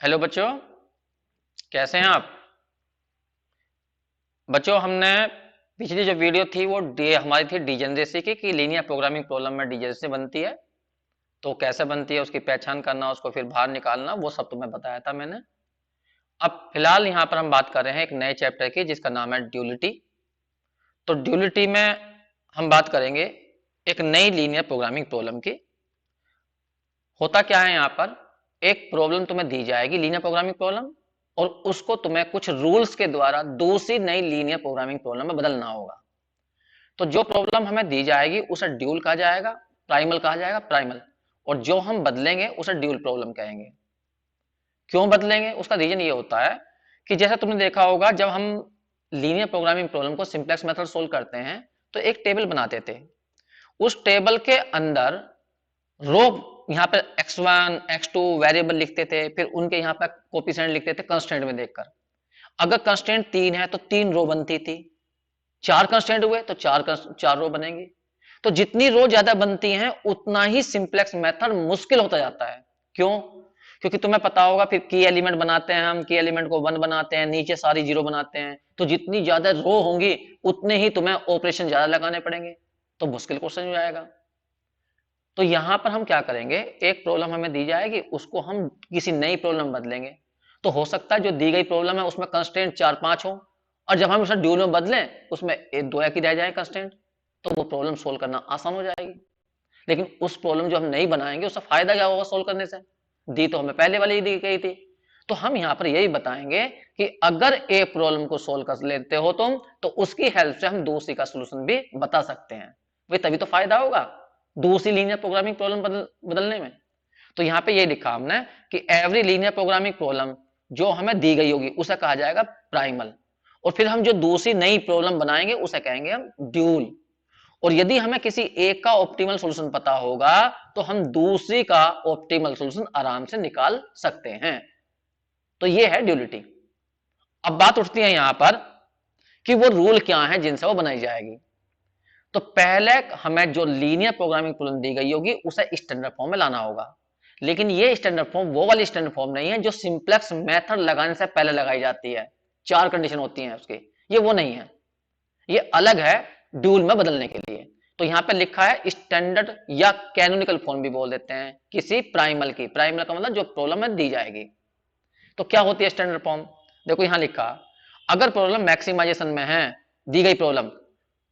Hello बच्चों, कैसे हैं आप? बच्चों, हमने पिछली जो वीडियो थी वो हमारी थी डिजेनरेसी की कि लीनियर प्रोग्रामिंग प्रॉब्लम में डिजेनरेसी बनती है। तो कैसे बनती है उसकी पहचान करना, उसको फिर बाहर निकालना, वो सब तुम्हें बताया था मैंने। अब फिलहाल यहाँ पर हम बात कर रहे हैं एक नए चैप्टर की जिसका नाम है ड्यूलिटी। तो ड्यूलिटी में हम बात करेंगे एक नई लीनियर प्रोग्रामिंग प्रॉब्लम की। होता क्या है यहाँ पर, एक प्रॉब्लम तुम्हें दी जाएगी लीनियर प्रोग्रामिंग प्रॉब्लम, और उसको तुम्हें कुछ रूल्स के द्वारा दूसरी नई लीनियर प्रोग्रामिंग प्रॉब्लम में बदलना होगा। तो जो प्रॉब्लम हमें दी जाएगी उसे ड्यूल कहा जाएगा, प्राइमल कहा जाएगा, प्राइमल। और जो हम बदलेंगे उसे ड्यूल प्रॉब्लम कहेंगे। क्यों बदलेंगे, उसका रीजन ये होता है कि जैसा तुमने देखा होगा, जब हम लीनियर प्रोग्रामिंग प्रॉब्लम को सिंप्लेक्स मेथड सोल्व करते हैं तो एक टेबल बनाते थे। उस टेबल के अंदर रो, यहाँ पे x1 x2 वेरिएबल लिखते थे, फिर उनके यहाँ पे कोफिशिएंट लिखते थे कंस्टेंट में देखकर। अगर कंस्टेंट 3 है तो 3 रो बनती थी, 4 कंस्टेंट हुए तो 4 रो बनेंगी। तो जितनी रो ज्यादा बनती हैं उतना ही सिंप्लेक्स मेथड मुश्किल होता जाता है। क्यों? क्योंकि तुम्हें पता होगा, फिर की एलिमेंट बनाते हैं हम, की एलिमेंट को 1 बनाते हैं, नीचे सारी 0 बनाते हैं। तो जितनी ज्यादा रो होंगी उतने ही तुम्हें ऑपरेशन ज्यादा लगाने पड़ेंगे, तो मुश्किल क्वेश्चन हो जाएगा। तो यहां पर हम क्या करेंगे, एक प्रॉब्लम हमें दी जाएगी, उसको हम किसी नई प्रॉब्लम बदलेंगे। तो हो सकता है जो दी गई प्रॉब्लम है उसमें कंस्टेंट 4-5 हो, और जब हम उसे ड्यूल में बदलें उसमें एक दो एक ही रह जाए कंस्टेंट, तो वो प्रॉब्लम सोल्व करना आसान हो जाएगी। लेकिन उस प्रॉब्लम जो हम नहीं बनाएंगे उसका फायदा क्या होगा सोल्व करने से? दी तो हमें पहले वाली ही दी गई थी। तो हम यहाँ पर यही बताएंगे कि अगर एक प्रॉब्लम को सोल्व कर लेते हो तुम, तो उसकी हेल्प से हम दूसरी का सोल्यूशन भी बता सकते हैं। भाई तभी तो फायदा होगा दूसरी लीनियर प्रोग्रामिंग प्रॉब्लम बदलने में। तो यहाँ पे ये लिखा हमने कि एवरी लीनियर प्रोग्रामिंग प्रॉब्लम जो हमें दी गई होगी उसे कहा जाएगा प्राइमल, और फिर हम जो दूसरी नई प्रॉब्लम बनाएंगे उसे कहेंगे हम ड्यूल। और यदि हमें किसी एक का ऑप्टिमल सॉल्यूशन पता होगा तो हम दूसरी का ऑप्टिमल सॉल्यूशन आराम से निकाल सकते हैं। तो ये है ड्यूलिटी। अब बात उठती है यहां पर कि वो रूल क्या है जिनसे वो बनाई जाएगी। तो पहले हमें जो लीनियर प्रोग्रामिंग प्रॉब्लम दी गई होगी उसे स्टैंडर्ड फॉर्म में लाना होगा। लेकिन ये स्टैंडर्ड फॉर्म वो वाली स्टैंडर्ड फॉर्म नहीं है जो सिंप्लेक्स मेथड लगाने से पहले लगाई जाती है। 4 कंडीशन होती हैं उसकी, ये वो नहीं है। ये अलग है ड्यूल में बदलने के लिए। तो यहां पे लिखा है स्टैंडर्ड या कैनोनिकल फॉर्म भी बोल देते हैं किसी प्राइमल की। प्राइमल का मतलब जो प्रॉब्लम में दी जाएगी। तो क्या होती है स्टैंडर्ड फॉर्म? देखो यहां लिखा, अगर प्रॉब्लम मैक्सिमाइजेशन में है, दी गई प्रॉब्लम,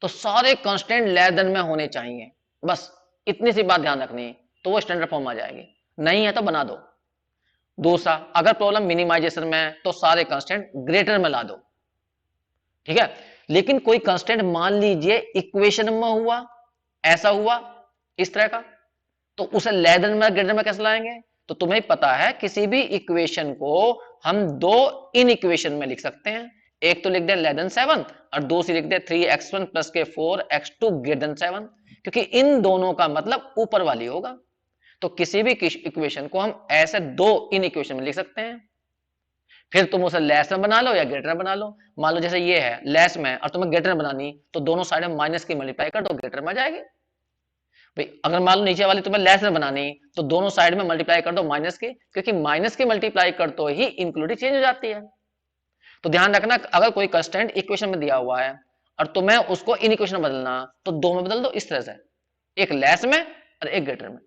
तो सारे कांस्टेंट लेस देन में होने चाहिए। बस इतनी सी बात ध्यान रखनी है, तो वो स्टैंडर्ड फॉर्म आ जाएगी। नहीं है तो बना दो। दूसरा, अगर प्रॉब्लम मिनिमाइजेशन में है तो सारे कांस्टेंट ग्रेटर में ला दो। ठीक है। लेकिन कोई कांस्टेंट मान लीजिए इक्वेशन में हुआ, ऐसा हुआ इस तरह का, तो उसे लेस देन में ग्रेटर में कैसे लाएंगे? तो तुम्हें पता है किसी भी इक्वेशन को हम दो इन इक्वेशन में लिख सकते हैं। एक तो लिख दे लेस देन 7, और दूसरी लिख दे 3x1 प्लस के 4x2 ग्रेटर देन 7, क्योंकि इन दोनों का मतलब ऊपर वाली होगा। तो किसी भी इक्वेशन को हम ऐसे दो इन इक्वेशन में लिख सकते हैं। फिर तुम उसे लेस में बना लो या ग्रेटर में बना लो। मान लो जैसे ये है लेस में और तुम्हें ग्रेटर में बनानी, तो दोनों साइड में माइनस की मल्टीप्लाई कर दो, ग्रेटर में आ जाएगी। भाई अगर मान लो नीचे वाली तुम्हें लेस में बनानी, तो दोनों साइड में मल्टीप्लाई कर दो माइनस की, क्योंकि माइनस की मल्टीप्लाई कर तो ही इंक्लूडिव चेंज हो जाती है। तो ध्यान रखना, अगर कोई कंस्टेंट इक्वेशन में दिया हुआ है और तुम्हें उसको इन इक्वेशन में बदलना, तो दो में बदल दो इस तरह से, एक लेस में और एक ग्रेटर में।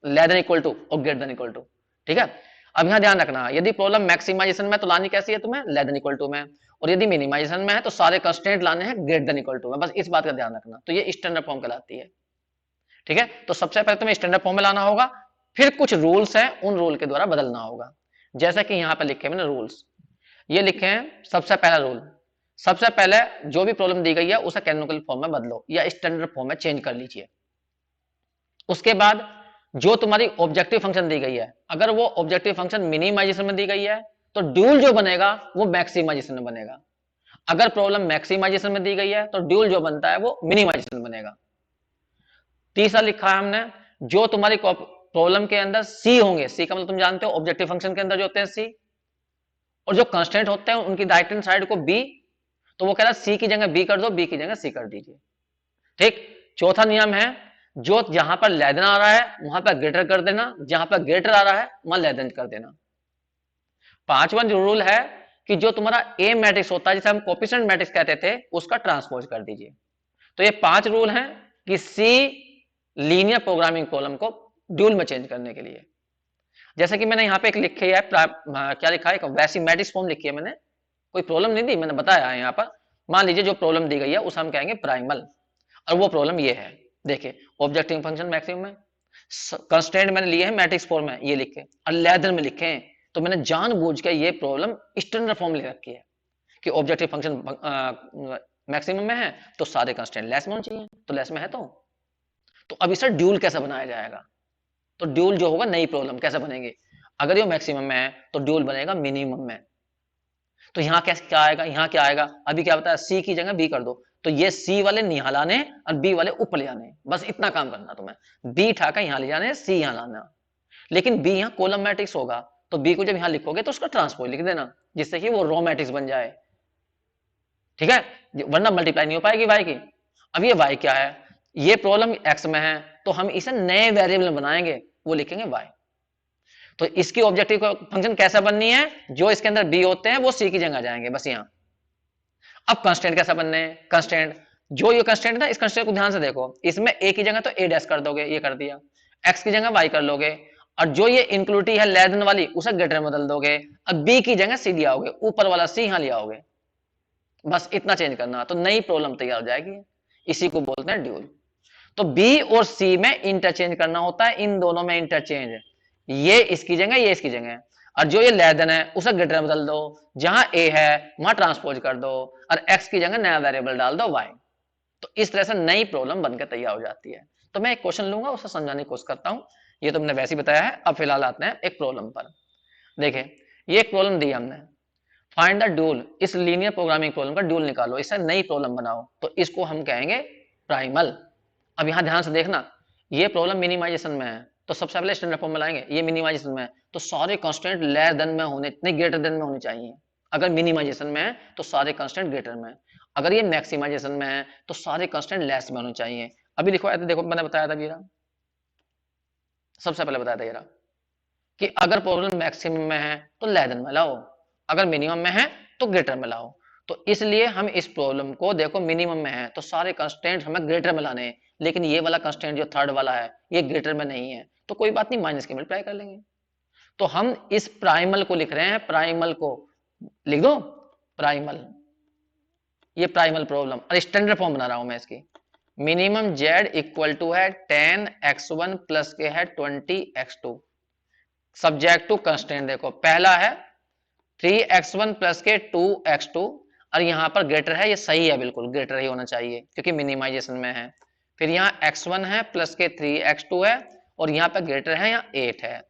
लेस देन इक्वल टू और ग्रेटर देन इक्वल टू। ठीक है। अब यहां ध्यान रखना, यदि प्रॉब्लम मैक्सिमाइजेशन में तो लानी कैसी है तुम्हें? लेस देन इक्वल टू में। और यदि मिनिमाइजेशन में है तो सारे कंस्टेंट लाने हैं ग्रेटर देन इक्वल टू में। बस इस बात का ध्यान रखना। तो ये स्टैंडर्ड फॉर्म कहलाती है। ठीक है। तो सबसे पहले तुम्हें स्टैंडर्ड फॉर्म में लाना होगा, फिर कुछ रूल्स हैं, उन रूल के द्वारा बदलना होगा। जैसा कि यहां पर लिखे मैंने रूल्स, ये लिखे हैं। सबसे पहला रूल, सबसे पहले जो भी प्रॉब्लम दी गई है उसे कैनोनिकल फॉर्म में बदलो या स्टैंडर्ड फॉर्म में चेंज कर लीजिए। उसके बाद जो तुम्हारी ऑब्जेक्टिव फंक्शन दी गई है, अगर वो ऑब्जेक्टिव फंक्शन मिनिमाइजेशन में दी गई है तो ड्यूल जो बनेगा वो मैक्सिमाइजेशन में बनेगा। अगर प्रॉब्लम मैक्सिमाइजेशन में दी गई है तो ड्यूल जो बनता है वो मिनिमाइजेशन में बनेगा। तीसरा लिखा है हमने, जो तुम्हारी प्रॉब्लम के अंदर सी होंगे, सी का मतलब तुम जानते हो ऑब्जेक्टिव फंक्शन के अंदर जो होते हैं सी, और जो कंस्टेंट होते हैं उनकी राइट हैंड साइड को बी, तो वो कह रहा है सी की जगह बी कर दो, बी की जगह सी कर दीजिए। ठीक। चौथा नियम है, जो जहां पर लेस देन आ रहा है वहां पर ग्रेटर कर देना, जहां पर ग्रेटर आ रहा है वहां लेस देन कर देना। पांचवा जो रूल है कि जो तुम्हारा ए मैट्रिक्स होता है जिसे हम कोफिशिएंट मैट्रिक्स कहते थे उसका ट्रांसपोज कर दीजिए। तो ये 5 रूल हैं कि सी लीनियर प्रोग्रामिंग प्रॉब्लम को ड्यूल में चेंज करने के लिए। जैसे कि मैंने यहाँ पे एक लिखी है क्या लिखा है, वैसी मैट्रिक्स फॉर्म लिखी है मैंने, कोई प्रॉब्लम नहीं दी, मैंने बताया है यहाँ पर। मान लीजिए जो प्रॉब्लम दी गई है उसे हम कहेंगे प्राइमल, और वो प्रॉब्लम ये है। देखिए ऑब्जेक्टिव फंक्शन मैक्सिमम में कंस्ट्रेंट मैंने लिए हैं मैट्रिक्स फॉर्म में, ये लिखे और लेदर में लिखे हैं। तो मैंने जानबूझ के ये प्रॉब्लम स्टैंडर्ड फॉर्म लिख रखी है कि ऑब्जेक्टिव फंक्शन मैक्सिमम में है तो सारे कंस्ट्रेंट लेस में होने चाहिए, तो लेस में है तो अब इसे ड्यूल कैसे बनाया जाएगा। तो ड्यूल जो होगा नई प्रॉब्लम कैसे बनेगी, अगर ये मैक्सिमम में है तो ड्यूल बनेगा मिनिमम में। तो यहाँ कैसे क्या आएगा, यहाँ क्या आएगा, अभी क्या बताया, सी की जगह बी कर दो, तो ये सी वाले यहाँ लाने और बी वाले ऊपर ले आने, बस इतना काम करना तुम्हें। बी उठाकर यहाँ ले जाने, सी यहाँ लाना। लेकिन बी यहाँ कॉलम मैट्रिक्स होगा, तो बी को जब यहाँ लिखोगे तो उसका ट्रांसपोज लिख देना जिससे कि वो रो मैट्रिक्स बन जाए, ठीक है, वरना मल्टीप्लाई नहीं हो पाएगी वाई की। अब ये वाई क्या है, ये प्रॉब्लम एक्स में है तो हम इसे नए वेरिएबल में बनाएंगे, वो लिखेंगे वाई। तो इसकी ऑब्जेक्टिव फंक्शन कैसा बननी है, जो इसके अंदर बी होते हैं वो सी की जगह आ जाएंगे बस यहाँ। अब कंस्टेंट कैसा बनने हैं, कंस्टेंट जो ये कंस्टेंट ना, इस कंस्टेंट को ध्यान से देखो, इसमें ए की जगह तो ए डैश कर दोगे, ये कर दिया, एक्स की जगह वाई कर लोगे, और जो ये इंक्लूटी है लेस देन वाली उसे ग्रेटर में बदल दोगे, अब बी की जगह सी लिया आओगे, ऊपर वाला सी यहां लिया आओगे, बस इतना चेंज करना तो नई प्रॉब्लम तैयार हो जाएगी। इसी को बोलते हैं ड्यूल। तो बी और सी में इंटरचेंज करना होता है, इन दोनों में इंटरचेंज, ये इसकी जगह ये इसकी जगह, और जो ये लेस देन है उसे ग्रेटर में बदल दो, जहां ए है वहां ट्रांसपोज कर दो, और एक्स की जगह नया वेरिएबल डाल दो वाई। तो इस तरह से नई प्रॉब्लम बनकर तैयार हो जाती है। तो मैं एक क्वेश्चन लूंगा, उसे समझाने की कोशिश करता हूं। ये तो मैंने वैसे ही बताया है, अब फिलहाल आते हैं एक प्रॉब्लम पर। देखिए ये एक प्रॉब्लम दी हमने, फाइंड द ड्यूल, इस लीनियर प्रोग्रामिंग प्रॉब्लम का ड्यूल निकालो, इससे नई प्रॉब्लम बनाओ, तो इसको हम कहेंगे प्राइमल। अब यहां ध्यान से देखना, ये प्रॉब्लम मिनिमाइजेशन में है तो सबसे पहले स्टैंडर्ड फॉर्म में लाएंगे, ये मिनिमाइजेशन में है तो सारे कांस्टेंट लेस देन में होने, नहीं ग्रेटर देन में होने चाहिए। अगर मिनिमाइजेशन में है तो सारे कांस्टेंट ग्रेटर में, अगर ये मैक्सिमाइजेशन में है तो सारे कांस्टेंट लेस में होने चाहिए। अभी देखो ऐसे देखो, मैंने बताया था ये, सबसे पहले बताया था ये कि अगर प्रॉब्लम मैक्सिमम में है तो लेस देन में लाओ, अगर मिनिमम में है तो ग्रेटर में लाओ। तो इसलिए हम इस प्रॉब्लम को देखो मिनिमम में है तो सारे कंस्टेंट हमें ग्रेटर में लाने हैं, लेकिन ये वाला कंस्टेंट जो थर्ड वाला है ये ग्रेटर में नहीं है, तो कोई बात नहीं, माइनस के मल्टीप्लाई कर लेंगे। तो हम इस प्राइमल को लिख रहे हैं, प्राइमल को लिख दो प्राइमल, ये प्राइमल प्रॉब्लम, और स्टैंडर्ड फॉर्म बना रहा हूं मैं इसकी। मिनिमम जेड इक्वल टू है 10x1 प्लस के है 20x2, सब्जेक्ट टू कंस्टेंट। देखो पहला है 3x1 प्लस के 2x2, और यहां पर ग्रेटर है, ये सही है, बिल्कुल ग्रेटर ही होना चाहिए क्योंकि मिनिमाइजेशन में है। फिर यहाँ x1 है प्लस के 3x2 है, और यहाँ पर ग्रेटर है, यहाँ 8 है,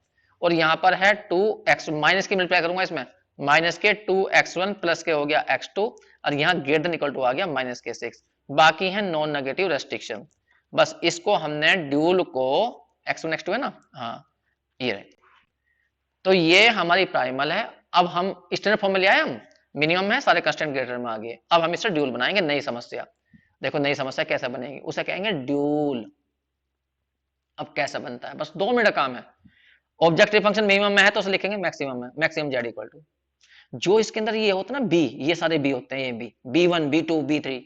और यहाँ पर है 2x, माइनस की मल्टीप्लाई करूंगा इसमें, माइनस के 2x1 प्लस के हो गया x2, और यहाँ ग्रेटर इक्वल टू आ गया माइनस के 6। बाकी है नॉन नेगेटिव रेस्ट्रिक्शन, बस इसको हमने ड्यूल को, x1 x2 है ना, हाँ ये रहे। तो ये हमारी प्राइमल है। अब हम स्टैंडर्ड फॉर्म में ले आए, हम मिनिमम है सारे कंस्टेंट ग्रेटर में आ गए, अब हम इससे ड्यूल बनाएंगे, नई समस्या। देखो नई समस्या कैसे बनेगी, उसे कहेंगे ड्यूल। अब कैसे बनता है, बस 2 मिनट काम है। ऑब्जेक्टिव फंक्शन मिनिमम में है तो उसे लिखेंगे मैक्सिमम में, मैक्सिमम जेड इक्वल टू, जो इसके अंदर ये होता है ना बी, ये सारे बी होते हैं, ये b, B1 B2 B3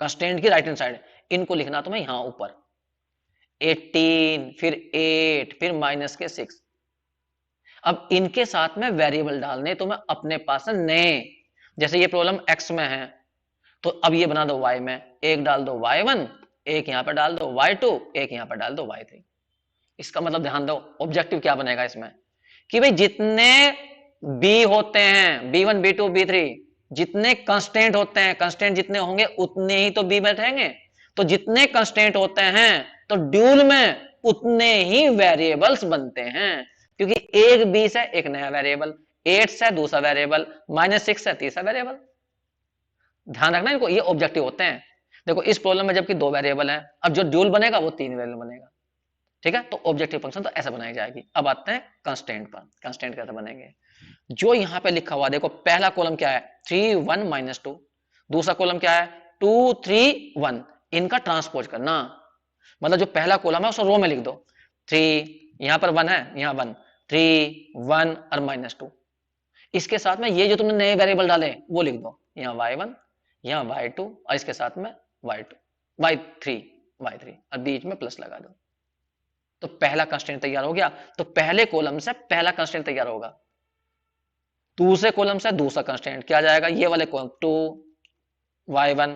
constant की राइट हैंड साइड, इनको लिखना तो मैं यहां ऊपर 18 फिर 8 फिर माइनस के 6। अब इनके साथ में वेरिएबल डालने तो मैं अपने पास नए, जैसे ये प्रॉब्लम एक्स में है तो अब ये बना दो वाई में, एक डाल दो y1, एक यहां पर डाल दो y2, एक यहां पर डाल दो y3। इसका मतलब ध्यान दो ऑब्जेक्टिव क्या बनेगा इसमें कि भाई जितने बी होते हैं B1 B2 B3, जितने कंस्टेंट होते हैं, कंस्टेंट जितने होंगे उतने ही तो बी में रहेंगे, तो जितने कंस्टेंट होते हैं तो ड्यूल में उतने ही वेरिएबल्स बनते हैं, क्योंकि एक बी से एक नया वेरिएबल, 8 से दूसरा वेरिएबल, -6 से तीसरा वेरिएबल। ध्यान रखना इनको, ये ऑब्जेक्टिव होते हैं। देखो इस प्रॉब्लम में जबकि 2 वेरिएबल हैं, अब जो ड्यूल बनेगा वो 3 वेरिएबल बनेगा, ठीक है। तो ऑब्जेक्टिव फंक्शन तो ऐसे बनाई जाएगी। अब आते हैं कंस्टेंट पर, कंस्टेंट कैसे बनेंगे, जो यहां पे लिखा हुआ देखो, पहला कॉलम क्या है 3 1 -2, दूसरा कॉलम क्या है 2 3 1, इनका ट्रांसपोज करना, मतलब जो पहला कॉलम है उसे रो में लिख दो, 3 यहां पर 1 है, यहां 1 3 1 और -2, इसके साथ में ये जो तुमने नए वेरिएबल डाले वो लिख दो, यहाँ y1, यहाँ y2 और इसके साथ में y2, y3, y3 और बीच में प्लस लगा दो। तो पहला कंस्ट्रेंट तैयार हो गया। तो पहले कॉलम से पहला कंस्ट्रेंट तैयार होगा, दूसरे कॉलम से दूसरा कंस्ट्रेंट क्या जाएगा, ये वाले कॉलम 2 y1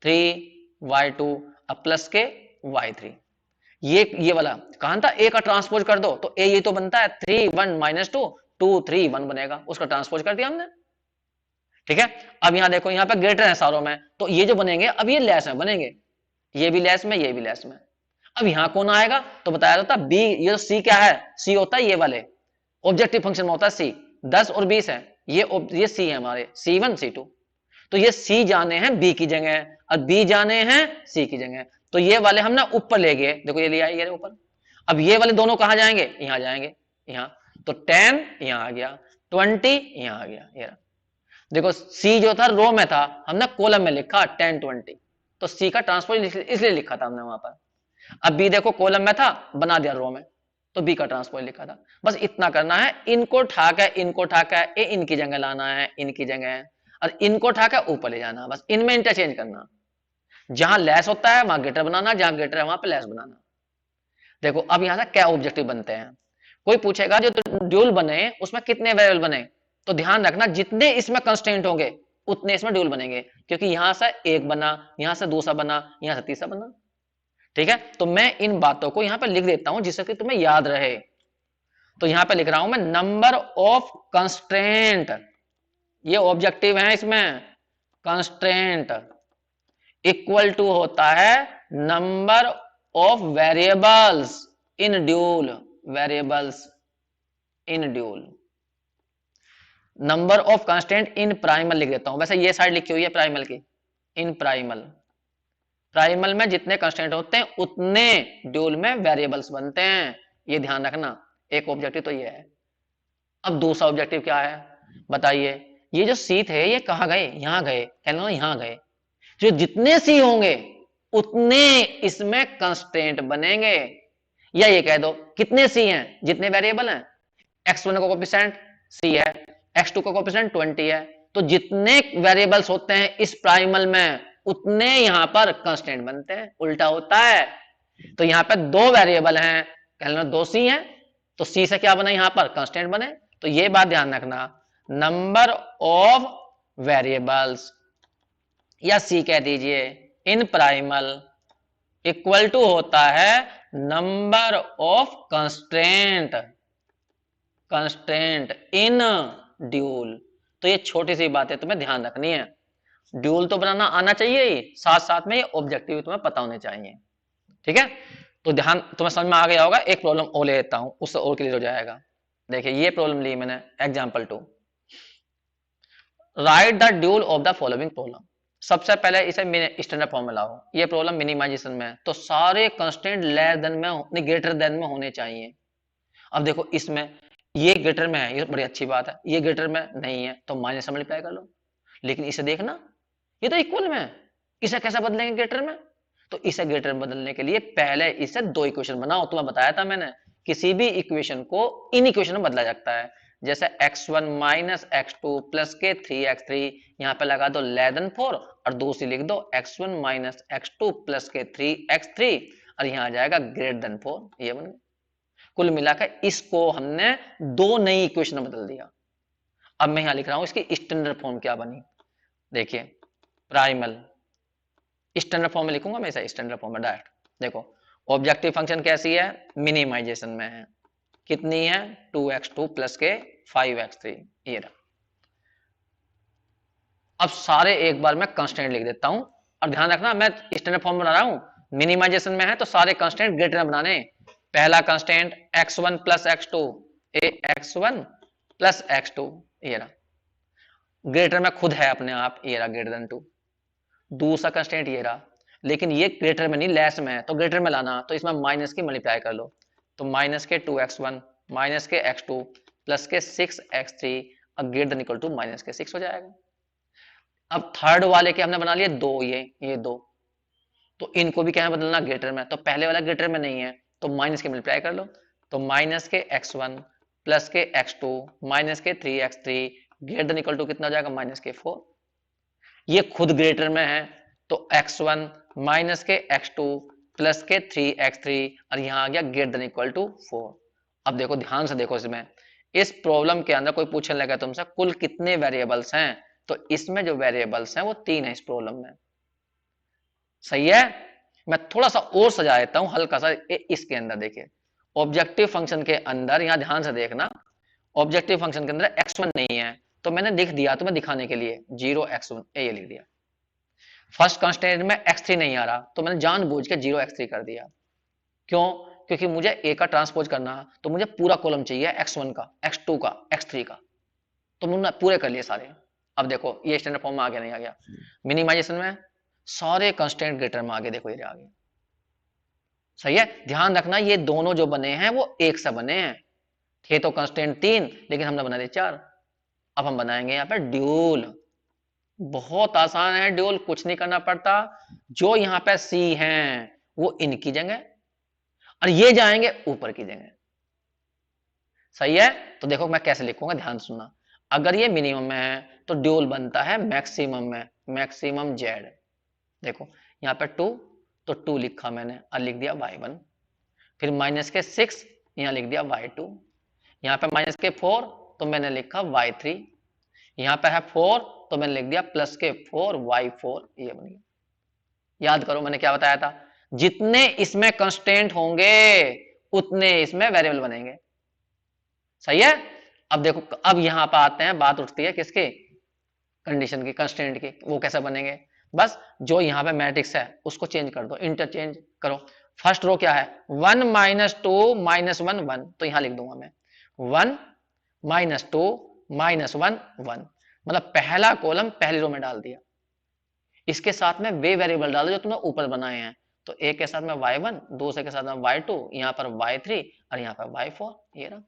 3 y2 अब प्लस के y3। ये वाला कहां था, ए का ट्रांसपोज कर दो तो ए ये तो बनता है 3 1 माइनस 2 2 3 1 बनेगा, उसका ट्रांसपोज कर दिया हमने। ठीक है, अब यहां देखो यहां पे ग्रेटर है सारों में, तो ये जो बनेंगे अब ये लेस में बनेंगे, ये भी लेस में ये भी लेस में। अब यहां कौन आएगा, तो बताया जाता बी, ये सी क्या है, सी होता है ये वाले ऑब्जेक्टिव फंक्शन में होता है सी, 10 और 20 है, ये सी है हमारे C1 C2। तो ये सी जाने हैं बी की जगह और बी जाने हैं सी की जगह, तो ये वाले हमने ऊपर ले गए, देखो ये लिया ये ऊपर। अब ये वाले दोनों कहां जाएंगे, यहां जाएंगे, यहां, तो 10 यहां आ गया, 20 यहां आ गया। ये देखो सी जो था रो में था, हमने कॉलम में लिखा 10 20, तो सी का ट्रांसपोज इसलिए लिखा था हमने वहां पर। अब बी देखो कॉलम में था, बना दिया रो में, तो बी का ट्रांसपोज लिखा था। बस इतना करना है, इनको ठाकर ए इनकी जगह लाना है, इनकी जगह, और इनको ठाकर ऊपर ले जाना, बस इनमें इंटरचेंज करना। जहां लेस होता है वहां ग्रेटर बनाना, जहां ग्रेटर है वहां पे लेस बनाना। देखो अब यहां से क्या ऑब्जेक्टिव बनते हैं, कोई पूछेगा जो ड्यूल बने उसमें कितने वेरिएबल बने, तो ध्यान रखना जितने इसमें कंस्ट्रेंट होंगे उतने इसमें ड्यूल बनेंगे, क्योंकि यहां से एक बना, यहां से दूसरा बना, यहां से तीसरा बना। ठीक है, तो मैं इन बातों को यहां पे लिख देता हूं जिससे कि तुम्हें याद रहे। तो यहां पे लिख रहा हूं मैं नंबर ऑफ कंस्ट्रेंट, ये ऑब्जेक्टिव है, इसमें कंस्ट्रेंट इक्वल टू होता है number of variables in dual, variables in dual. Number of constraint in primal लिख देता हूं, वैसे ये साइड लिखी हुई है प्राइमल की, इन प्राइमल, प्राइमल में जितने कंस्ट्रेंट होते हैं उतने ड्यूल में वेरिएबल्स बनते हैं, ये ध्यान रखना। एक ऑब्जेक्टिव तो ये है। अब दूसरा ऑब्जेक्टिव क्या है बताइए, ये जो सी थे ये कहां गए, यहां गए, कहना यहां गए, जो जितने सी होंगे उतने इसमें कंस्ट्रेंट बनेंगे, या ये कह दो कितने सी हैं, जितने वेरिएबल हैं, x1 का कोएफिशिएंट सी है, x2 का कोएफिशिएंट 20 है, तो जितने वेरिएबल्स होते हैं इस प्राइमल में उतने यहां पर कंस्टेंट बनते हैं, उल्टा होता है। तो यहां पर दो वेरिएबल हैं, कहना दो सी हैं, तो सी से क्या बने, यहां पर कंस्टेंट बने। तो ये बात ध्यान रखना, नंबर ऑफ वेरिएबल्स या सी कह दीजिए इन प्राइमल इक्वल टू होता है number of constraint, constraint in dual. तो ये छोटी सी बात है तुम्हें ध्यान रखनी है, ड्यूल तो बनाना आना चाहिए ही, साथ साथ में ये ऑब्जेक्टिव तुम्हें पता होने चाहिए। ठीक है, तो ध्यान तुम्हें समझ में आ गया होगा। एक प्रॉब्लम और ले लेता हूं, उससे और क्लियर हो जाएगा। देखिए ये प्रॉब्लम ली मैंने, example 2, right the dual of the following problem. सबसे पहले इसे स्टैंडर्ड फॉर्म में लाओ, ये प्रॉब्लम मिनिमाइजेशन में है, तो सारे कंस्टेंट लेस देन में ग्रेटर देन में होने चाहिए। अब देखो इसमें ये ग्रेटर में है, ये बड़ी अच्छी बात है, ये ग्रेटर में नहीं है तो माइनस से मल्टीप्लाई कर लो। लेकिन इसे देखना ये तो इक्वल में है, इसे कैसे बदलेंगे ग्रेटर में, तो इसे ग्रेटर में बदलने के लिए पहले इसे दो इक्वेशन बनाओ। तुम्हें बताया था मैंने, किसी भी इक्वेशन को इन इक्वेशन में बदला जाता है, जैसे x1 माइनस x2 प्लस के 3x3, यहां पे लगा दो लेस देन 4, और दूसरी लिख दो x1 माइनस x2 प्लस के 3x3, और यहां आ जाएगा ग्रेटर देन 4, ये बन गया। कुल मिलाकर इसको हमने दो नई इक्वेशन में बदल दिया। अब मैं यहां लिख रहा हूं इसकी स्टैंडर्ड फॉर्म क्या बनी, देखिए प्राइमल, स्टैंडर्ड फॉर्म में लिखूंगा मैं इसे, स्टैंडर्ड फॉर्म में डायरेक्ट। देखो ऑब्जेक्टिव फंक्शन कैसी है, मिनिमाइजेशन में है, कितनी है 2x2 प्लस के 5x3, ये रहा। अब सारे एक बार मैं कंस्टेंट लिख देता हूं, और ध्यान रखना मैं स्टैंडर्ड फॉर्म बना रहा हूं, मिनिमाइजेशन में है तो सारे कंस्टेंट ग्रेटर बनाने। पहला constant x1 plus x2, x1 plus x2, ये रहा, ग्रेटर में खुद है अपने आप, ये रहा ग्रेटर देन 2। दूसरा कंस्टेंट ये रहा, लेकिन ये ग्रेटर में नहीं लेस में है, तो ग्रेटर में लाना, तो इसमें माइनस की मल्टीप्लाई कर लो, तो माइनस के 2x1 माइनस के x2 प्लस के 6x3, अब greater than equal to minus के 6 हो जाएगा। अब थर्ड वाले के हमने बना लिए दो, ये दो, तो इनको भी क्या है बदलना, ग्रेटर में, तो पहले वाला ग्रेटर में नहीं है तो माइनस के मल्टीप्लाई कर लो, तो माइनस के x1 प्लस के x2 माइनस के 3x3 greater than equal to कितना हो जाएगा, -k4। ये खुद ग्रेटर में है तो x1 माइनस के x2 प्लस के 3x3 और यहां आ गया ग्रेटर देन इक्वल टू 4। अब देखो ध्यान से देखो, इसमें इस प्रॉब्लम के अंदर कोई पूछने लगा तुमसे कुल कितने वेरिएबल्स हैं, तो इसमें जो वेरिएबल्स हैं वो 3 है इस प्रॉब्लम में। सही है। मैं थोड़ा सा और सजा देता हूं हल्का सा इसके अंदर। देखिए ऑब्जेक्टिव फंक्शन के अंदर, यहां ध्यान से देखना, ऑब्जेक्टिव फंक्शन के अंदर x1 नहीं है तो मैंने लिख दिया तुम्हें दिखाने के लिए 0x1 ये लिख दिया। फर्स्ट कांस्टेंट में x3 नहीं आ रहा तो मैंने जानबूझ के 0x3 कर दिया। क्यों? क्योंकि मुझे a का ट्रांसपोज करना है तो मुझे पूरा कॉलम चाहिए x1 का, x2 का, x3 का, तो मैंने पूरे कर लिए सारे। अब देखो ये स्टैंडर्ड फॉर्म में आ गया नहीं आ गया, मिनिमाइजेशन में सारे कंस्टेंट ग्रेटर में आ गए, देखो ये आ गया। सही है। ध्यान रखना ये दोनों जो बने हैं वो एक से बने हैं, थे तो कंस्टेंट 3 लेकिन हमने बना दिए 4। अब हम बनाएंगे यहाँ पे ड्यूल। बहुत आसान है ड्यूल, कुछ नहीं करना पड़ता। जो यहाँ पे सी हैं वो इनकी जगह और ये जाएंगे ऊपर की जगह। सही है। तो देखो मैं कैसे लिखूंगा, ध्यान सुनना। अगर ये मिनिमम में है तो ड्यूल बनता है मैक्सिमम में, मैक्सिमम जेड। देखो यहाँ पे 2 तो 2 लिखा मैंने और लिख दिया y1। फिर माइनस के 6 यहाँ लिख दिया y2। यहाँ पे माइनस के 4 तो मैंने लिखा y3। यहाँ पे है 4 तो मैंने लिख दिया प्लस के 4 y4। ये बन गया। याद करो मैंने क्या बताया था, जितने इसमें कंस्टेंट होंगे उतने इसमें वेरिएबल बनेंगे। सही है। अब देखो अब यहां पर आते हैं, बात उठती है किसकी, कंडीशन की, कंस्टेंट की। वो कैसे बनेंगे, बस जो यहाँ पे मैट्रिक्स है उसको चेंज कर दो, इंटरचेंज करो। फर्स्ट रो क्या है, 1 माइनस 2 माइनस 1 1, तो यहां लिख दूंगा मैं 1 माइनस 2 माइनस 1 1, मतलब पहला कॉलम पहली रो में डाल दिया। इसके साथ में वे वेरिएबल डालो जो तुमने ऊपर बनाए हैं, तो एक के साथ में y1, दूसरे के साथ में y2, यहाँ पर y3 और यहाँ पर y4। ये रहा।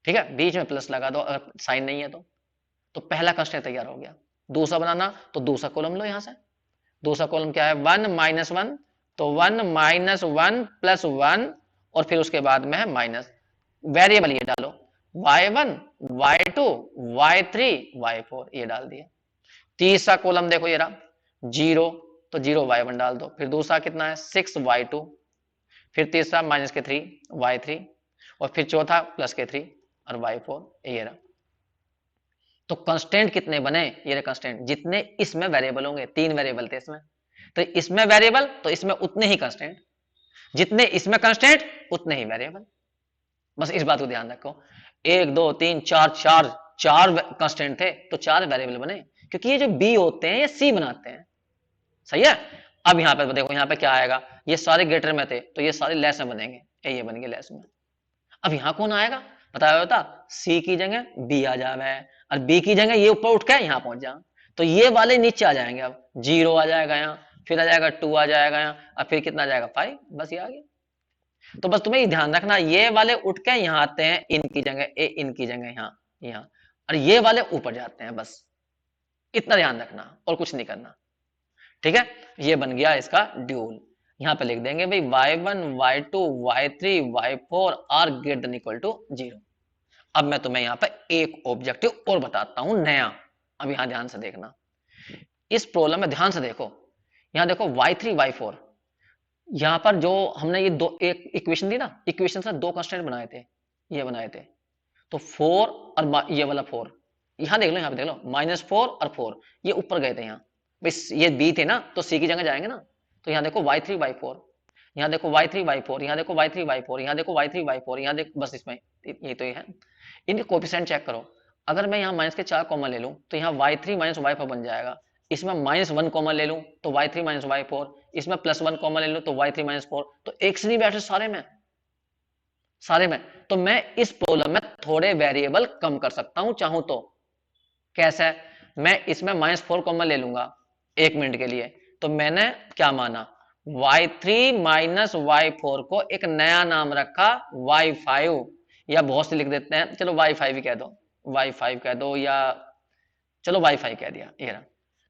ठीक है, बीच में प्लस लगा दो अगर साइन नहीं है तो पहला कंस्टेंट तैयार हो गया। दूसरा बनाना तो दूसरा कॉलम लो यहां से। दूसरा कॉलम क्या है, 1 माइनस 1, तो 1 माइनस 1 प्लस 1 और फिर उसके बाद में है माइनस, वेरिएबल ये डालो y1 y2 y3 y4, ये डाल दिया। तीसरा कॉलम देखो ये रहा 0, तो 0 y1 डाल दो। फिर दूसरा कितना है 6 y2, फिर तीसरा माइनस के 3 y3 और फिर चौथा प्लस के 3 और y4। ये रहा। तो कंस्टेंट कितने बने, ये रहे कंस्टेंट, जितने इसमें वेरिएबल होंगे, 3 वेरिएबल थे इसमें, तो इसमें वेरिएबल तो इसमें उतने ही कंस्टेंट, जितने इसमें कंस्टेंट उतने ही वेरिएबल। बस इस बात को ध्यान रखो। 1 2 3 4 4 4 कंस्टेंट थे तो 4 वेरिएबल बने, क्योंकि ये जो बी होते हैं ये सी बनाते हैं। सही है। अब यहाँ पे देखो, यहाँ पे क्या आएगा, ये सारे ग्रेटर में थे तो ये सारे लेस में बनेंगे, ये बन गए लेस में। अब यहाँ कौन आएगा बताया होता, सी की जगह बी आ जावे और बी की जगह ये ऊपर उठ के यहाँ पहुंच जा, तो ये वाले नीचे आ जाएंगे। अब 0 आ जाएगा यहाँ, फिर आ जाएगा 2 आ जाएगा यहाँ, और फिर कितना आ जाएगा 5, बस ये आ गया। तो बस तुम्हें ये ध्यान रखना, ये वाले उठ के यहाँ आते हैं इनकी जगह, इनकी जगह यहाँ यहाँ, और ये वाले ऊपर जाते हैं, बस इतना ध्यान रखना और कुछ नहीं करना। ठीक है, ये बन गया इसका ड्यूल। यहाँ पे लिख देंगे भाई y1 y2 y3 y4 are greater than equal to 0। अब मैं तुम्हें यहाँ पे एक ऑब्जेक्टिव और बताता हूं नया। अब यहाँ ध्यान से देखना, इस प्रॉब्लम में ध्यान से देखो। यहाँ देखो y3 y4, यहाँ पर जो हमने ये दो एक इक्वेशन दी ना, इक्वेशन से दो कंस्टेंट बनाए थे, ये बनाए थे, तो 4 और ये वाला 4, यहाँ देख लो, यहाँ पे देख लो -4 और 4 ये ऊपर गए थे। यहाँ भाई ये बी थे ना तो सी की जगह जाएंगे ना, तो यहाँ देखो y3 y4, यहाँ देखो y3 y4, यहाँ देखो y3 y4, यहाँ देखो y3 y4, यहाँ देखो, बस इसमें ये तो ये है। इनके कोफिशिएंट चेक करो, अगर मैं यहाँ माइनस के 4 कॉमन ले लूँ तो यहाँ y3 माइनस y4 बन जाएगा। इसमें -1 कॉमन ले लूँ तो y3 माइनस y4, इसमें +1 कॉमन ले लूँ तो y3 माइनस 4, तो एक से नहीं बैठे सारे में, सारे में। तो मैं इस प्रॉब्लम में थोड़े वेरिएबल कम कर सकता हूं चाहूं तो। कैसे, मैं इसमें -4 कॉमन ले लूंगा 1 मिनट के लिए, तो मैंने क्या माना, y3 माइनस y4 को एक नया नाम रखा y5, या बहुत से लिख देते हैं, चलो y5 ही कह दो, y5 कह दो, या चलो y5 कह दिया, ये रहा।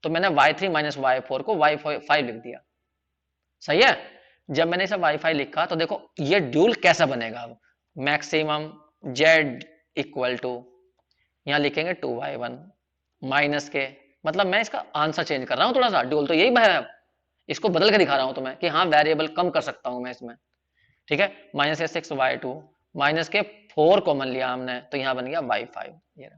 तो मैंने y3 माइनस y4 को y5 लिख दिया। सही है। जब मैंने इसे y5 लिखा तो देखो ये ड्यूल कैसा बनेगा, अब मैक्सिमम z इक्वल टू यहाँ लिखेंगे 2y1 माइनस के, मतलब मैं इसका आंसर चेंज कर रहा हूँ थोड़ा सा, ड्यूल तो यही है, इसको बदल के दिखा रहा हूँ तुम्हें कि हाँ वेरिएबल कम कर सकता हूँ मैं इसमें। ठीक है, माइनस के 6y2 माइनस के 4 कॉमन लिया हमने, तो यहाँ बन गया y5। ये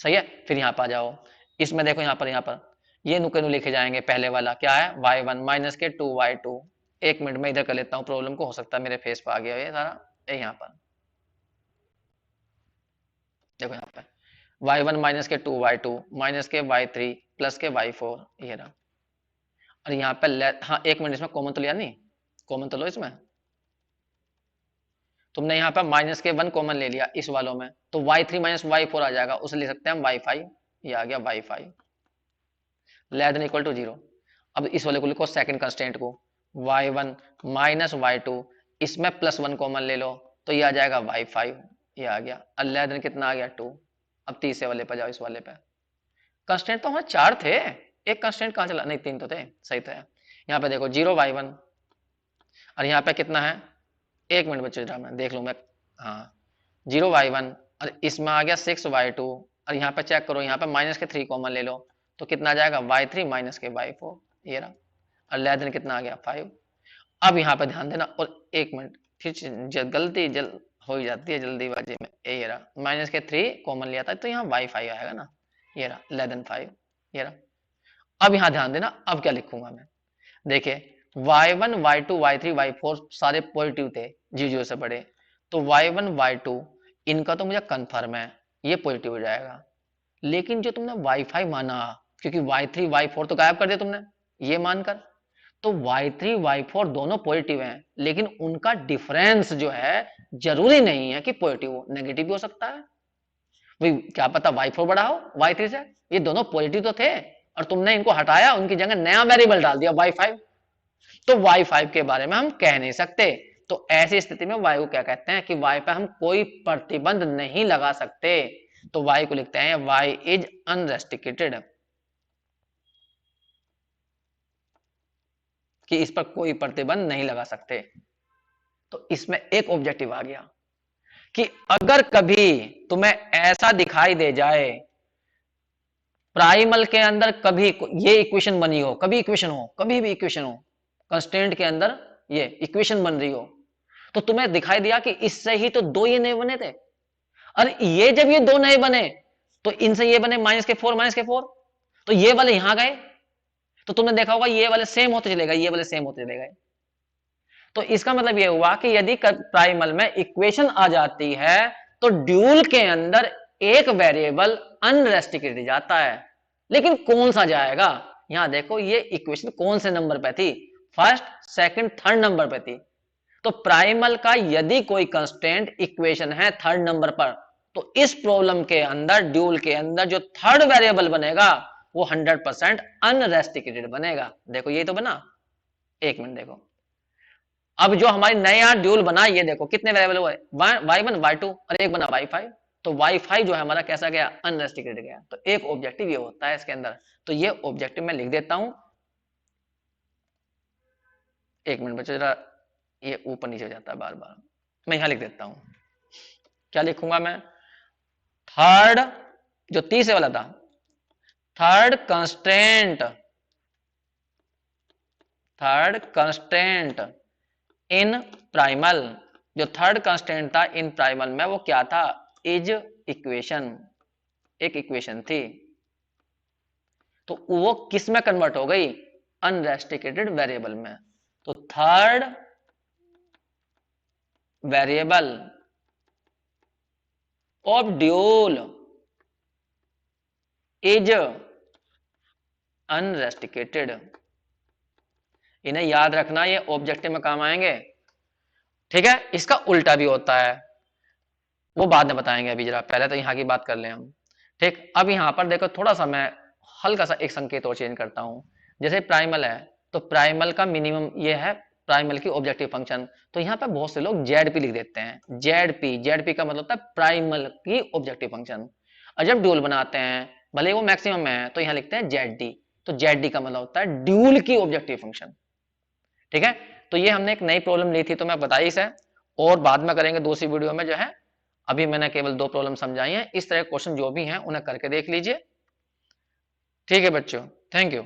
सही है। फिर यहाँ पर आ जाओ, इसमें देखो यहाँ पर ये नुके नु लिखे जाएंगे। पहले वाला क्या है, y1 माइनस के 2y2। एक मिनट में इधर कर लेता हूँ प्रॉब्लम को, हो सकता है मेरे फेस पर आ गया ये सारा। यहाँ पर देखो, यहाँ पर y1 माइनस के 2y2 माइनस के y3 प्लस के y4, ये रहा। और यहाँ पे हाँ एक मिनट, इसमें कॉमन तो लिया नहीं, कॉमन तो लो इसमें। तुमने यहाँ पे माइनस के 1 कॉमन ले लिया इस वालों में, तो y3 माइनस y4 आ जाएगा, उसे ले सकते हैं हम y5। ये आ गया y5 less than equal to 0। अब इस वाले को लिखो सेकंड कंस्टेंट को, y1 माइनस y2, इसमें प्लस 1 कॉमन ले लो, तो ये आ जाएगा y5। ये आ गया, और लेस देन कितना आ गया 2। अब तीसरे वाले पे जाओ, इस वाले पे कंस्टेंट तो हमारे 4 थे, एक कंस्टेंट कहाँ चला, नहीं 3 तो थे, सही था। यहाँ पे देखो 0y1, और यहाँ पे कितना है, एक मिनट बच्चों जरा मैं देख लूँ मैं, हाँ 0y1, और इसमें आ गया 6y2, और यहाँ पे चेक करो, यहाँ पे माइनस के 3 कॉमन ले लो, तो कितना आ जाएगा y3 माइनस के y4, ये रहा। और लेस देन कितना आ गया 5। अब यहाँ पे ध्यान देना, और एक मिनट फिर गलती हो ही जाती है जल्दीबाजी में, ये रहा माइनस के 3 कॉमन लिया था, तो यहाँ y5 आएगा ना, ये रहा लेस देन 5, ये रहा। अब यहाँ ध्यान देना, अब क्या लिखूंगा मैं, देखिए y1 y2 y3 y4 सारे पॉजिटिव थे, 0 से बड़े, तो y1 y2 इनका तो मुझे कंफर्म है ये पॉजिटिव हो जाएगा। लेकिन जो तुमने y5 माना, क्योंकि y3 y4 तो गायब कर दिया तुमने ये मानकर, तो y3 y4 दोनों पॉजिटिव हैं, लेकिन उनका डिफरेंस जो है जरूरी नहीं है कि पॉजिटिव हो, नेगेटिव भी हो सकता है। भाई क्या पता y4 बड़ा हो y3 से, ये दोनों पॉजिटिव तो थे, और तुमने इनको हटाया, उनकी जगह नया वेरिएबल डाल दिया y5, तो y5 के बारे में हम कह नहीं सकते। तो ऐसी स्थिति में y को क्या कहते हैं कि y पे हम कोई प्रतिबंध नहीं लगा सकते, तो y को लिखते हैं y इज अनरेस्ट्रिक्टेड, कि इस पर कोई प्रतिबंध नहीं लगा सकते। तो इसमें एक ऑब्जेक्टिव आ गया कि अगर कभी तुम्हें ऐसा दिखाई दे जाए प्राइमल के अंदर, कभी ये इक्वेशन बनी हो, कभी इक्वेशन हो, कभी भी इक्वेशन हो, कंस्टेंट के अंदर ये इक्वेशन बन रही हो, तो तुम्हें दिखाई दिया कि इससे ही तो 2 ये नए बने थे, और ये जब ये 2 नए बने तो इनसे ये बने माइनस के 4, तो ये वाले यहां गए, तो तुमने देखा होगा ये वाले सेम होते चले गए, ये वाले सेम होते चले गए। तो इसका मतलब ये हुआ कि यदि प्राइमल में इक्वेशन आ जाती है तो ड्यूल के अंदर एक वेरिएबल अनरेस्ट्रिक्टेड जाता है, लेकिन कौन सा जाएगा, यहां देखो ये इक्वेशन कौन से नंबर पे थी, फर्स्ट सेकंड थर्ड नंबर पे थी। तो प्राइमल का यदि कोई कंस्टेंट इक्वेशन है थर्ड नंबर पर, तो इस प्रॉब्लम के अंदर ड्यूल के अंदर जो थर्ड वेरिएबल बनेगा वो 100% अनरेस्ट्रिक्टेड बनेगा। देखो ये तो बना, एक मिनट देखो, अब जो हमारी नया ड्यूल बना, ये देखो कितने वेरिएबल हुए, y1 y2 और एक बना y5, तो y5 जो है हमारा कैसा गया, अनरेस्ट्रिक्टेड गया। तो एक ऑब्जेक्टिव ये होता है इसके अंदर, तो ये ऑब्जेक्टिव मैं लिख देता हूं, एक मिनट बच्चों जरा, ये ऊपर नीचे हो जाता है बार बार, मैं यहां लिख देता हूं, क्या लिखूंगा मैं, थर्ड, जो तीसरे वाला था, थर्ड कंस्टेंट इन प्राइमल, जो थर्ड कंस्टेंट था इन प्राइमल में वो क्या था, इज इक्वेशन, एक इक्वेशन थी, तो वो किस में कन्वर्ट हो गई, अनरेस्ट्रिक्टेड वेरिएबल में। तो third variable of dual is unrestricted, इन्हें याद रखना, ये ऑब्जेक्टिव में काम आएंगे। ठीक है, इसका उल्टा भी होता है, वो बाद में बताएंगे, अभी जरा पहले तो यहाँ की बात कर ले हम। ठीक, अब यहाँ पर देखो थोड़ा सा मैं हल्का सा एक संकेत और चेंज करता हूं, जैसे प्राइमल है तो प्राइमल का मिनिमम ये है, प्राइमल की ऑब्जेक्टिव फंक्शन, तो यहाँ पे बहुत से लोग जेड लिख देते हैं, जेड का मतलब होता है प्राइमल की ऑब्जेक्टिव फंक्शन, और जब ड्यूल बनाते हैं भले वो मैक्सिमम में है तो यहाँ लिखते हैं जेड, तो जेड का मतलब होता है ड्यूल की ऑब्जेक्टिव फंक्शन। ठीक है, तो ये हमने एक नई प्रॉब्लम ली थी तो मैं बताई इसे, और बाद में करेंगे दूसरी वीडियो में जो है अभी मैंने केवल 2 प्रॉब्लम समझाई हैं। इस तरह के क्वेश्चन जो भी हैं उन्हें करके देख लीजिए। ठीक है बच्चों, थैंक यू।